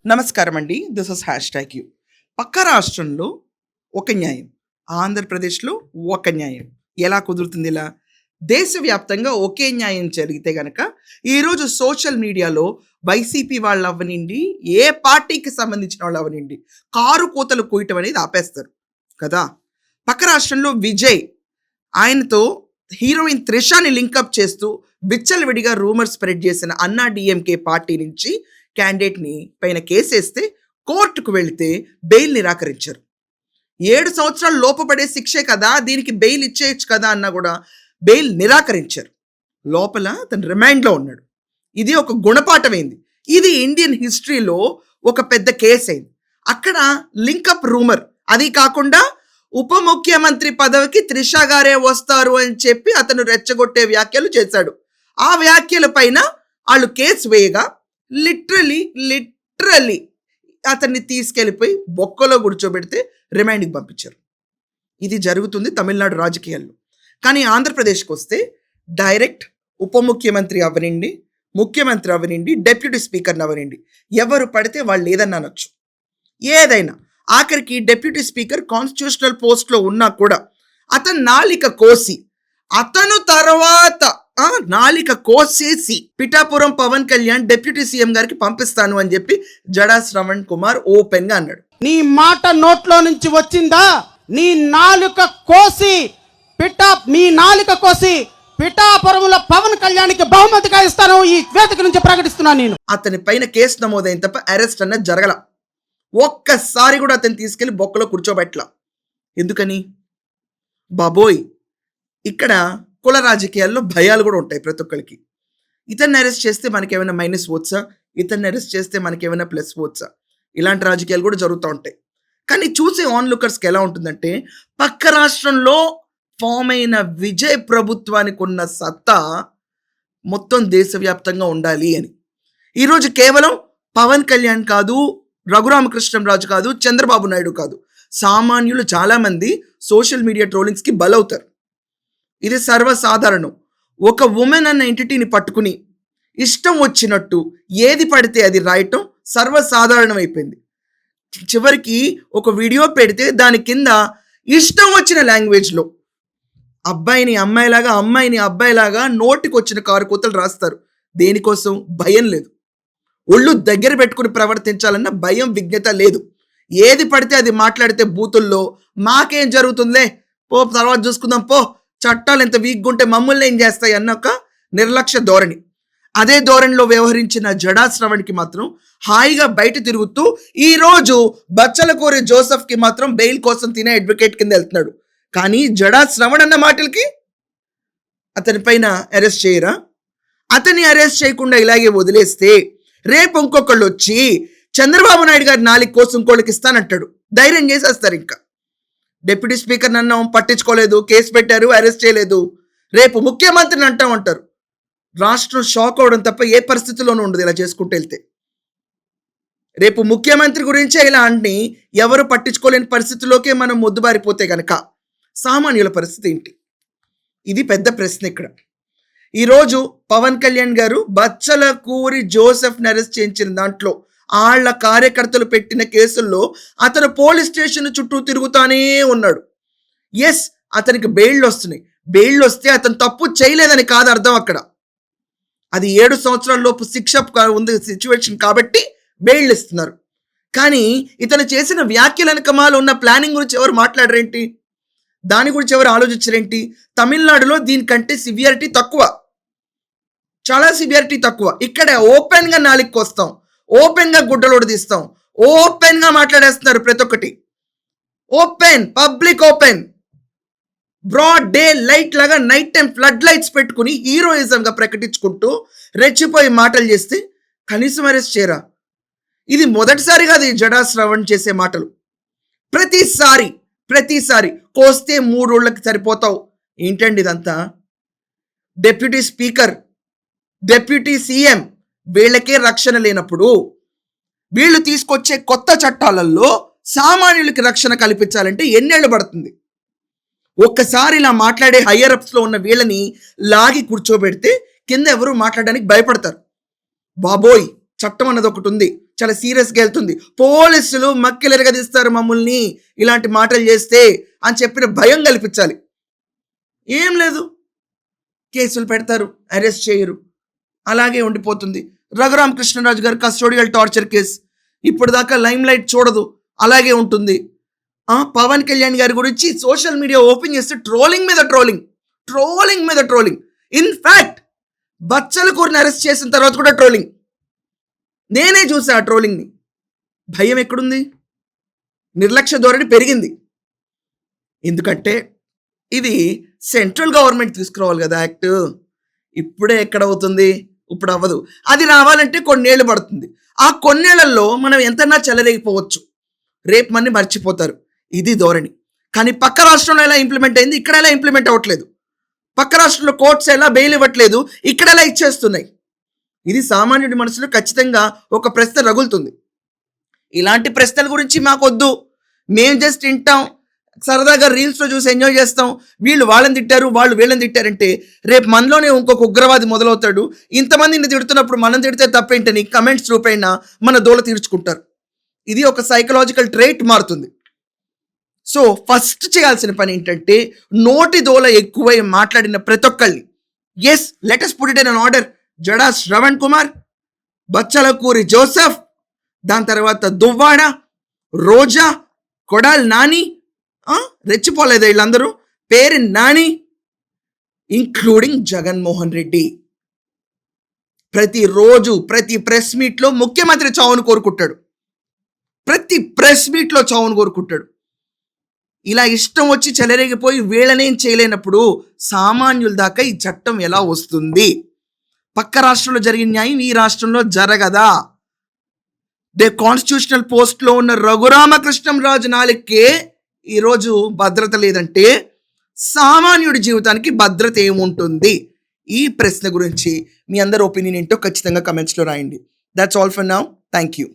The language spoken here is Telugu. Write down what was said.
నమస్కారం అండి. This is #you. పక్క రాష్ట్రంలో ఒక న్యాయం, ఆంధ్రప్రదేశ్లో ఒక న్యాయం. ఎలా కుదురుతుంది ఇలా? దేశవ్యాప్తంగా ఒకే న్యాయం జరిగితే గనక ఈరోజు సోషల్ మీడియాలో వైసీపీ వాళ్ళు అవ్వనిండి, ఏ పార్టీకి సంబంధించిన వాళ్ళు అవ్వనిండి, కారు కోతలు కూయటం అనేది ఆపేస్తారు కదా. పక్క రాష్ట్రంలో విజయ్ ఆయనతో హీరోయిన్ త్రిషాని లింకప్ చేస్తూ విచ్చలవిడిగా రూమర్ స్ప్రెడ్ చేసిన అన్నా డిఎంకే పార్టీ నుంచి క్యాండిడేట్ని పైన కేసేస్తే కోర్టుకు వెళితే బెయిల్ నిరాకరించారు. 7 సంవత్సరాలు లోపపడే శిక్షే కదా, దీనికి బెయిల్ ఇచ్చేయచ్చు కదా అన్నా కూడా బెయిల్ నిరాకరించారు. లోపల తను రిమాండ్లో ఉన్నాడు. ఇది ఒక గుణపాఠమైంది. ఇది ఇండియన్ హిస్టరీలో ఒక పెద్ద కేసు అయింది. అక్కడ లింకప్ రూమర్, అది కాకుండా ఉప ముఖ్యమంత్రి పదవికి త్రిష గారే వస్తారు అని చెప్పి అతను రెచ్చగొట్టే వ్యాఖ్యలు చేశాడు. ఆ వ్యాఖ్యల పైన వాళ్ళు కేసు వేయగా లిటరలీ అతన్ని తీసుకెళ్ళిపోయి బొక్కలో కూర్చోబెడితే రిమాండ్కి పంపించారు. ఇది జరుగుతుంది తమిళనాడు రాజకీయాల్లో. కానీ ఆంధ్రప్రదేశ్కి వస్తే డైరెక్ట్ ఉప ముఖ్యమంత్రి అవనండి, ముఖ్యమంత్రి అవనండి, డిప్యూటీ స్పీకర్ని అవనండి, ఎవరు పడితే వాళ్ళు ఏదన్నా అనొచ్చు, ఏదైనా. ఆఖరికి డిప్యూటీ స్పీకర్ కాన్స్టిట్యూషనల్ పోస్ట్లో ఉన్నా కూడా అతను నాలిక కోసి, అతను తర్వాత నాలిక కోసేసి పిఠాపురం పవన్ కళ్యాణ్ డిప్యూటీ సీఎం గారికి పంపిస్తాను అని చెప్పి జడా శ్రవణ్ కుమార్ ఓపెన్ గా అన్నాడు. నీ మాట నోట్లో నుంచి వచ్చిందా? నీ నాలుక కోసి పిఠాపురంలో పవన్ కళ్యాణ్కి బహుమతిగా ఇస్తాను ఈ వేదిక నుంచి ప్రకటిస్తున్నాను నేను. అతని పైన కేసు నమోదైన తప్ప అరెస్ట్ అన్నది జరగల. ఒక్కసారి కూడా అతను తీసుకెళ్లి బొక్కలో కూర్చోబెట్టలా. ఎందుకని? బాబోయ్, ఇక్కడ కుల రాజకీయాల్లో భయాలు కూడా ఉంటాయి ప్రతి ఒక్కరికి. ఇతన్ని అరెస్ట్ చేస్తే మనకేమైనా మైనస్ ఓట్సా, ఇతన్ని అరెస్ట్ చేస్తే మనకేమైనా ప్లస్ ఓట్సా, ఇలాంటి రాజకీయాలు కూడా జరుగుతూ ఉంటాయి. కానీ చూసే ఆన్లుకర్స్కి ఎలా ఉంటుందంటే, పక్క రాష్ట్రంలో ఫామ్ అయిన విజయ్ ప్రభుత్వానికి ఉన్న సత్తా మొత్తం దేశవ్యాప్తంగా ఉండాలి అని. ఈరోజు కేవలం పవన్ కళ్యాణ్ కాదు, రఘురామకృష్ణరాజు కాదు, చంద్రబాబు నాయుడు కాదు, సామాన్యులు చాలామంది సోషల్ మీడియా ట్రోలింగ్స్కి బలవుతారు. ఇది సర్వసాధారణం. ఒక ఉమెన్ అన్న ఎంటిటీని పట్టుకుని ఇష్టం వచ్చినట్టు ఏది పడితే అది రాయటం సర్వసాధారణం అయిపోయింది. చివరికి ఒక వీడియో పెడితే దాని కింద ఇష్టం వచ్చిన లాంగ్వేజ్లో అబ్బాయిని అమ్మాయిలాగా, అమ్మాయిని అబ్బాయిలాగా నోటికి వచ్చిన కారు కూతలు రాస్తారు. దేనికోసం? భయం లేదు. ఒళ్ళు దగ్గర పెట్టుకుని ప్రవర్తించాలన్న భయం, విజ్ఞత లేదు. ఏది పడితే అది మాట్లాడితే బూతుల్లో మాకేం జరుగుతుందిలే, పో తర్వాత చూసుకుందాం, పో చట్టాలు ఎంత వీక్గా ఉంటే మమ్మల్ని ఏం చేస్తాయి అన్న ఒక నిర్లక్ష్య ధోరణి. అదే ధోరణిలో వ్యవహరించిన జడా శ్రవణ్కి మాత్రం హాయిగా బయట తిరుగుతూ ఈరోజు బచ్చలకూరి జోసెఫ్కి మాత్రం బెయిల్ కోసం తినే అడ్వకేట్ కింద వెళ్తున్నాడు. కానీ జడా శ్రవణ్ అన్న మాటలకి అతని పైన అరెస్ట్ చేయరా? అతన్ని అరెస్ట్ చేయకుండా ఇలాగే వదిలేస్తే రేపు ఇంకొకళ్ళు వచ్చి చంద్రబాబు నాయుడు గారి నాలుగు కోసం ఇంకోళ్ళకి ఇస్తానంటాడు. ధైర్యం చేసేస్తారు. ఇంకా డిప్యూటీ స్పీకర్ నన్ను పట్టించుకోలేదు, కేసు పెట్టారు, అరెస్ట్ చేయలేదు, రేపు ముఖ్యమంత్రిని అంటామంటారు. రాష్ట్రం షాక్ అవడం తప్ప ఏ పరిస్థితిలోనూ ఉండదు ఇలా చేసుకుంటూ వెళ్తే. రేపు ముఖ్యమంత్రి గురించే ఇలా అన్ని ఎవరు పట్టించుకోలేని పరిస్థితిలోకే మనం మొద్దుబారిపోతే గనక సామాన్యుల పరిస్థితి ఏంటి? ఇది పెద్ద ప్రశ్న ఇక్కడ. ఈరోజు పవన్ కళ్యాణ్ గారు బచ్చలకూరి జోసెఫ్ని అరెస్ట్ చేయించిన దాంట్లో వాళ్ళ కార్యకర్తలు పెట్టిన కేసుల్లో అతను పోలీస్ స్టేషన్ చుట్టూ తిరుగుతానే ఉన్నాడు. ఎస్, అతనికి బెయిల్ వస్తున్నాయి. బెయిల్ వస్తే అతను తప్పు చేయలేదని కాదు అర్థం. అక్కడ అది 7 సంవత్సరాల లోపు శిక్ష ఉంది సిచ్యువేషన్ కాబట్టి బెయిల్ ఇస్తున్నారు. కానీ ఇతను చేసిన వ్యాఖ్యల వెనకమాల ఉన్న ప్లానింగ్ గురించి ఎవరు మాట్లాడరేంటి? దాని గురించి ఎవరు ఆలోచించరేంటి? తమిళనాడులో దీనికంటే సివియారిటీ తక్కువ, చాలా సివియారిటీ తక్కువ. ఇక్కడ ఓపెన్గా నాలికి వస్తాం, ఓపెన్గా గుడ్డలోడు తీస్తాం, ఓపెన్గా మాట్లాడేస్తున్నారు ప్రతి ఒక్కటి. Open, public open, broad daylight లాగా నైట్ టైం ఫ్లడ్ లైట్స్ పెట్టుకుని హీరోయిజంగా ప్రకటించుకుంటూ రెచ్చిపోయి మాటలు చేస్తే కనీసం అరెస్ట్ చేయరా? ఇది మొదటిసారి కాదు ఈ జడా శ్రవణ్ చేసే మాటలు. ప్రతిసారి కోస్తే 3 రోజులకి సరిపోతావు. ఏంటండి ఇదంతా? డిప్యూటీ స్పీకర్, డిప్యూటీ సీఎం వీళ్ళకే రక్షణ లేనప్పుడు వీళ్ళు తీసుకొచ్చే కొత్త చట్టాలలో సామాన్యులకి రక్షణ కల్పించాలంటే ఎన్నేళ్ళు పడుతుంది? ఒక్కసారి ఇలా మాట్లాడే హయ్యర్ అప్స్లో ఉన్న వీళ్ళని లాగి కూర్చోబెడితే కింద ఎవరు మాట్లాడడానికి భయపడతారు. బాబోయ్, చట్టం అన్నది ఒకటి ఉంది, చాలా సీరియస్గా వెళ్తుంది. పోలీసులు మక్కిలెరగదీస్తారు మమ్మల్ని ఇలాంటి మాటలు చేస్తే అని చెప్పిన భయం కల్పించాలి. ఏం లేదు, కేసులు పెడతారు, అరెస్ట్ చేయరు, అలాగే ఉండిపోతుంది. రఘురామకృష్ణరాజు గారు కస్టోడియల్ టార్చర్ కేసు ఇప్పుడు దాకా లైమ్ లైట్ చూడదు, అలాగే ఉంటుంది. పవన్ కళ్యాణ్ గారి గురించి సోషల్ మీడియా ఓపెన్ చేస్తే ట్రోలింగ్ మీద ట్రోలింగ్. ఇన్ఫాక్ట్ బచ్చలకూరిని అరెస్ట్ చేసిన తర్వాత కూడా ట్రోలింగ్. నేనే చూసా ఆ ట్రోలింగ్ని. భయం ఎక్కడుంది? నిర్లక్ష్య ధోరణి పెరిగింది. ఎందుకంటే ఇది సెంట్రల్ గవర్నమెంట్ తీసుకురావాలి కదా యాక్ట్. ఇప్పుడే ఎక్కడవుతుంది? ఇప్పుడు అవ్వదు. అది రావాలంటే కొన్నేళ్ళు పడుతుంది. ఆ కొన్నేళ్లలో మనం ఎంతన్నా చెలరేగిపోవచ్చు, రేపు మన్ని మర్చిపోతారు. ఇది ధోరణి. కానీ పక్క రాష్ట్రంలో ఎలా ఇంప్లిమెంట్ అయింది, ఇక్కడ ఎలా ఇంప్లిమెంట్ అవ్వట్లేదు. పక్క రాష్ట్రంలో కోర్ట్స్ ఎలా బెయిల్ ఇవ్వట్లేదు, ఇక్కడ ఎలా ఇచ్చేస్తున్నాయి. ఇది సామాన్యుడి మనసులో ఖచ్చితంగా ఒక ప్రశ్న రగులుతుంది. ఇలాంటి ప్రశ్నల గురించి మాకొద్దు, మేము జస్ట్ వింటాం, సరదాగా రీల్స్లో చూసి ఎంజాయ్ చేస్తాం. వీళ్ళు వాళ్ళని తిట్టారు, వాళ్ళు వీళ్ళని తిట్టారంటే రేపు మనలోనే ఇంకొక ఉగ్రవాది మొదలవుతాడు. ఇంతమందిని తిడుతున్నప్పుడు మనం తిడితే తప్పేంటని కమెంట్స్ రూపేణ మన దోల తీర్చుకుంటారు. ఇది ఒక సైకలాజికల్ ట్రేట్ మారుతుంది. సో ఫస్ట్ చేయాల్సిన పని ఏంటంటే నోటి దోల ఎక్కువై మాట్లాడిన ప్రతి ఒక్కళ్ళని, yes let us put it in an order. Jada Shravan Kumar, Bachalakuri Joseph, దాని తర్వాత దువ్వాడ, రోజా, కొడాల్ నాని, రెచ్చిపోలేదు వీళ్ళందరూ, పేరు నాని, ఇంక్లూడింగ్ జగన్మోహన్ రెడ్డి. ప్రతిరోజు ప్రతి ప్రెస్ మీట్లో ముఖ్యమంత్రి చావును కోరుకుంటాడు. ఇలా ఇష్టం వచ్చి చెలరేగిపోయి వీళ్ళనేం చేయలేనప్పుడు సామాన్యుల దాకా ఈ చట్టం ఎలా వస్తుంది? పక్క రాష్ట్రంలో జరిగిన న్యాయం ఈ రాష్ట్రంలో జరగదా? కాన్స్టిట్యూషనల్ పోస్ట్లో ఉన్న రఘురామకృష్ణంరాజు నాలుగుకే ఈరోజు భద్రత లేదంటే సామాన్యుడి జీవితానికి భద్రత ఏముంటుంది? ఈ ప్రశ్న గురించి మీ అందరి ఒపీనియన్ ఏంటో ఖచ్చితంగా కమెంట్స్లో రాయండి. That's all for now. Thank you.